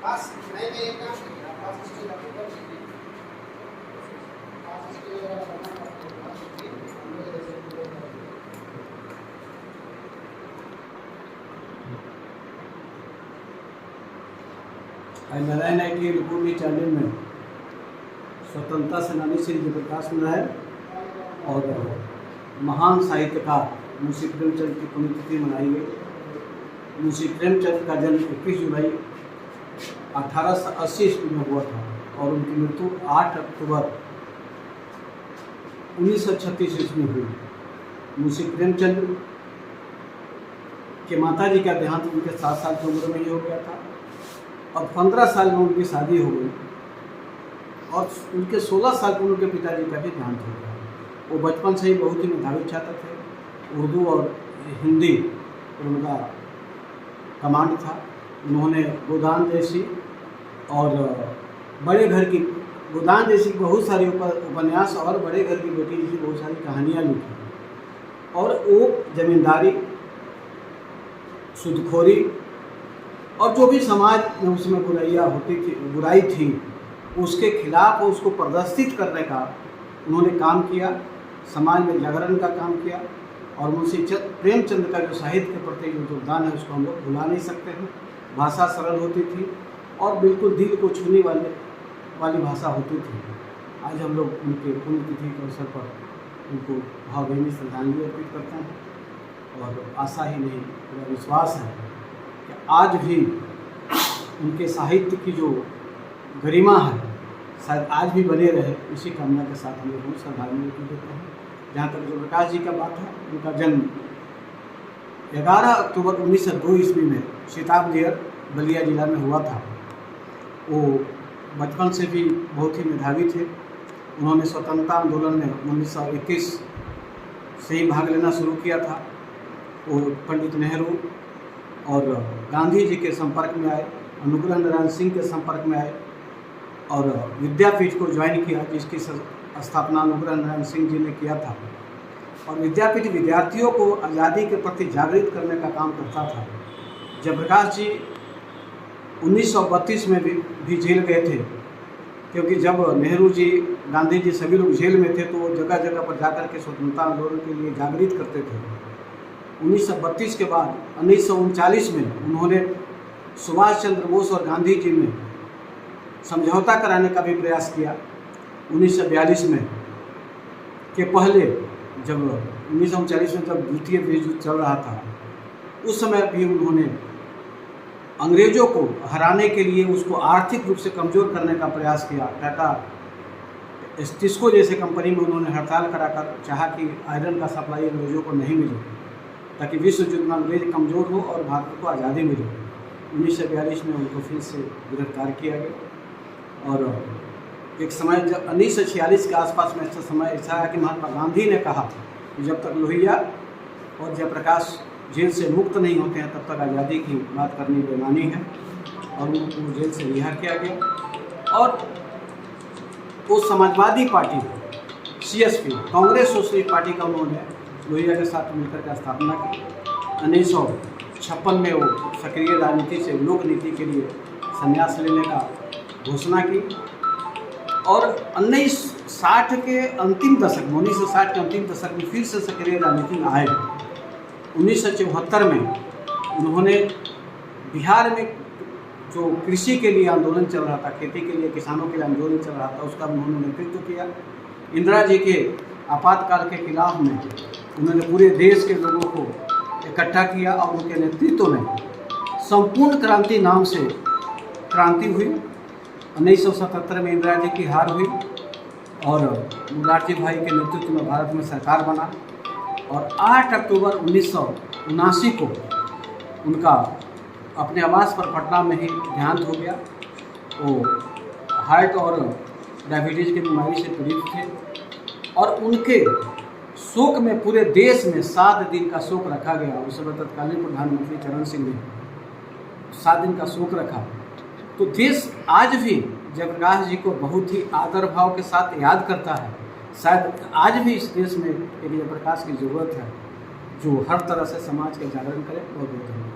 Narayan IT reportedly channel में स्वतंत्रता सेनानी श्री जयप्रकाश नारायण और महान साहित्यकार मुंशी प्रेमचंद की पुण्यतिथि मनाई गई। मुंशी प्रेमचंद का जन्म 21 जुलाई 1880 ईस्वी में हुआ था और उनकी मृत्यु 8 अक्टूबर 1936 ईस्वी में हुई। मुंशी प्रेमचंद के माताजी का देहांत उनके 7 साल की उम्र में ही हो गया था और 15 साल में उनकी शादी हो गई और उनके 16 साल में उनके पिताजी का भी देहांत हो गया। वो बचपन से ही बहुत ही मेधावी छात्र थे। उर्दू और हिंदी उनका कमांड था। उन्होंने गोदान जैसी और बड़े घर की गोदान जैसी बहुत सारी उपन्यास और बड़े घर की बेटी जैसी बहुत सारी कहानियाँ लिखी और वो जमींदारी, सूदखोरी और जो भी समाज में उसमें बुराई थी उसके खिलाफ उसको प्रदर्शित करने का उन्होंने काम किया। समाज में जागरण का काम किया और मुंशी प्रेमचंद का जो साहित्य के प्रति जो योगदान है उसको हम लोग भुला नहीं सकते हैं। भाषा सरल होती थी और बिल्कुल दिल को छूने वाली भाषा होती थी। आज हम लोग उनके पुण्यतिथि के अवसर पर उनको भावभीनी श्रद्धांजलि अर्पित करते हैं और आशा ही नहीं पूरा विश्वास है कि आज भी उनके साहित्य की जो गरिमा है शायद आज भी बने रहे, इसी कामना के साथ हम लोग श्रद्धांजलि अर्पित देते हैं। जहाँ तक जयप्रकाश जी का बात है, उनका जन्म 11 अक्टूबर 1902 ईस्वी में सीताबलियर बलिया जिला में हुआ था। वो बचपन से भी बहुत ही मेधावी थे। उन्होंने स्वतंत्रता आंदोलन में 1921 से ही भाग लेना शुरू किया था। वो पंडित नेहरू और गांधी जी के संपर्क में आए, अनुग्रह नारायण सिंह के संपर्क में आए और विद्यापीठ को ज्वाइन किया जिसकी स्थापना अनुग्रह नारायण सिंह जी ने किया था। और विद्यापीठ विद्यार्थियों को आज़ादी के प्रति जागृत करने का काम करता था। जयप्रकाश जी 1932 में भी जेल गए थे, क्योंकि जब नेहरू जी, गांधी जी सभी लोग जेल में थे तो वो जगह जगह पर जाकर के स्वतंत्रता आंदोलन के लिए जागृत करते थे। 1932 के बाद 1939 में उन्होंने सुभाष चंद्र बोस और गांधी जी में समझौता कराने का भी प्रयास किया। 1942 में के पहले जब 1939 में जब द्वितीय विश्व युद्ध चल रहा था उस समय भी उन्होंने अंग्रेज़ों को हराने के लिए उसको आर्थिक रूप से कमज़ोर करने का प्रयास किया। टाटा टिस्को जैसे कंपनी में उन्होंने हड़ताल कराकर चाहा कि आयरन का सप्लाई अंग्रेज़ों को नहीं मिले ताकि विश्व युद्ध में अंग्रेज कमज़ोर हो और भारत को आज़ादी मिले। 1942 में उनको फिर से गिरफ्तार किया गया और एक समय जब 1946 के आसपास में ऐसा समय ऐसा है कि महात्मा गांधी ने कहा कि जब तक लोहिया और जयप्रकाश जेल से मुक्त नहीं होते हैं तब तक आज़ादी की बात करनी बेमानी है और उनको जेल से रिहा किया गया। और वो Samajwadi party CSP Congress socialist party का उन्होंने लोहिया के साथ मिलकर के स्थापना की। 1956 में वो सक्रिय राजनीति से लोक नीति के लिए संन्यास लेने का घोषणा की और 1960 के अंतिम दशक में 1960 के अंतिम दशक में फिर से सक्रिय राजनीति में आए। 1974 में उन्होंने बिहार में जो कृषि के लिए आंदोलन चल रहा था, खेती के लिए किसानों के लिए आंदोलन चल रहा था, उसका उन्होंने नेतृत्व किया। इंदिरा जी के आपातकाल के खिलाफ में उन्होंने पूरे देश के लोगों को इकट्ठा किया और उनके नेतृत्व में संपूर्ण क्रांति नाम से क्रांति हुई। 1977 में इंदिरा जी की हार हुई और मुरारजी भाई के नेतृत्व में भारत में सरकार बना और 8 अक्टूबर 1979 को उनका अपने आवास पर पटना में ही देहांत हो गया। वो हार्ट और डायबिटीज़ की बीमारी से पीड़ित थे और उनके शोक में पूरे देश में 7 दिन का शोक रखा गया। उस समय तत्कालीन प्रधानमंत्री चरण सिंह ने 7 दिन का शोक रखा। तो देश आज भी जयप्रकाश जी को बहुत ही आदर भाव के साथ याद करता है। शायद आज भी इस देश में एक जयप्रकाश की ज़रूरत है जो हर तरह से समाज के जागरण करे। बहुत बहुत धन्यवाद।